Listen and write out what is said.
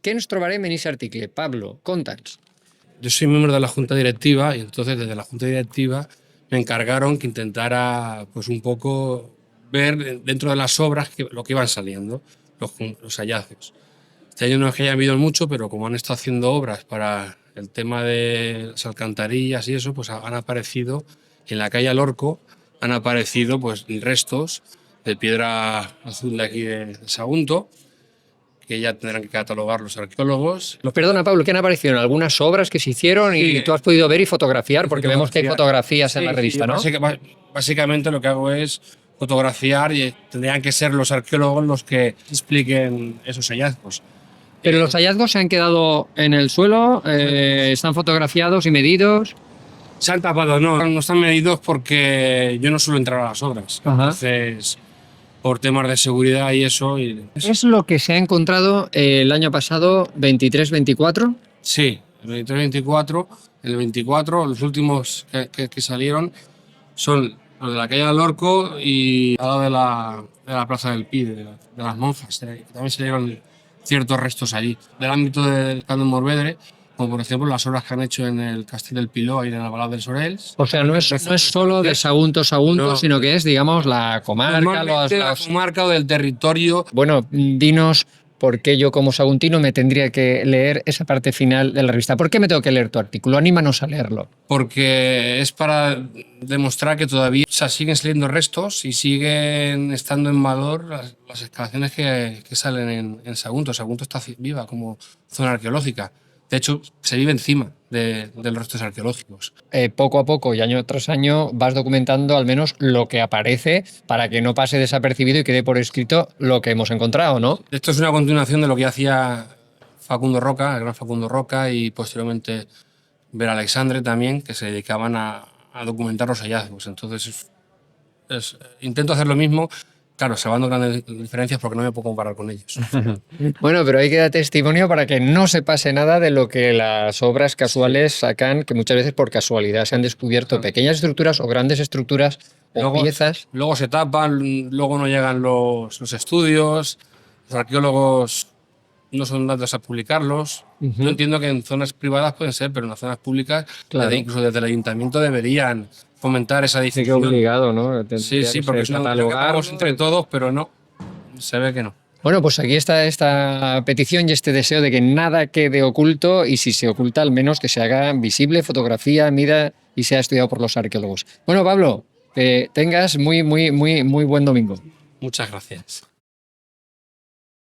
Què ens trobarem en aquest article? Pablo, conta'ns. Yo soy miembro de la junta directiva y entonces desde la junta directiva me encargaron que intentara pues un poco ver dentro de las obras lo que iban saliendo, los hallazgos. Este año no es que haya habido mucho, pero como han estado haciendo obras para el tema de las alcantarillas y eso, pues han aparecido en la calle Alorco, han aparecido pues restos de piedra azul de aquí de Sagunto, que ya tendrán que catalogar los arqueólogos. Perdona, Pablo, ¿qué han aparecido en algunas obras que se hicieron y Sí. tú has podido ver y fotografiar? Porque vemos que hay fotografías en la revista, ¿no? Básicamente lo que hago es fotografiar y tendrían que ser los arqueólogos los que expliquen esos hallazgos. Pero los hallazgos se han quedado en el suelo, están fotografiados y medidos. Se han tapado, no están medidos porque yo no suelo entrar a las obras. Ajá. Entonces, por temas de seguridad y eso. ¿Es lo que se ha encontrado el año pasado, 23-24? Sí, el 23-24, el 24, los últimos que salieron son los de la calle del Orco y al lado de la Plaza del Pi, de las monjas. También salieron ciertos restos allí. Del ámbito del Camp de Morvedre, como por ejemplo las obras que han hecho en el Castell del Piló y en el Albalá dels Sorells. O sea, no es solo de Sagunto, No. sino que es, digamos, la comarca. Normalmente la comarca o del territorio. Bueno, dinos por qué yo como saguntino me tendría que leer esa parte final de la revista. ¿Por qué me tengo que leer tu artículo? Anímanos a leerlo. Porque es para demostrar que todavía siguen saliendo restos y siguen estando en valor las excavaciones que salen en Sagunto. Sagunto está viva como zona arqueológica. De hecho, se vive encima de los restos arqueológicos. Poco a poco y año tras año vas documentando al menos lo que aparece para que no pase desapercibido y quede por escrito lo que hemos encontrado, ¿no? Esto es una continuación de lo que hacía Facundo Roca, el gran Facundo Roca, y posteriormente Ver Alexandre también, que se dedicaban a documentar los hallazgos. Entonces, intento hacer lo mismo, claro, salvando grandes diferencias porque no me puedo comparar con ellos. Bueno, pero ahí queda testimonio para que no se pase nada de lo que las obras casuales sacan, que muchas veces por casualidad se han descubierto pequeñas estructuras o grandes estructuras o piezas. Luego se tapan, luego no llegan los estudios, los arqueólogos no son datos a publicarlos. Yo entiendo que en zonas privadas pueden ser, pero en las zonas públicas, Claro. incluso desde el ayuntamiento deberían fomentar esa Sí que difusión. obligado, ¿no? Sí, porque es una lo que hagamos entre todos, pero no, se ve que no. Bueno, pues aquí está esta petición y este deseo de que nada quede oculto y si se oculta, al menos que se haga visible, fotografía, mida y sea estudiado por los arqueólogos. Bueno, Pablo, que tengas muy buen domingo. Muchas gracias.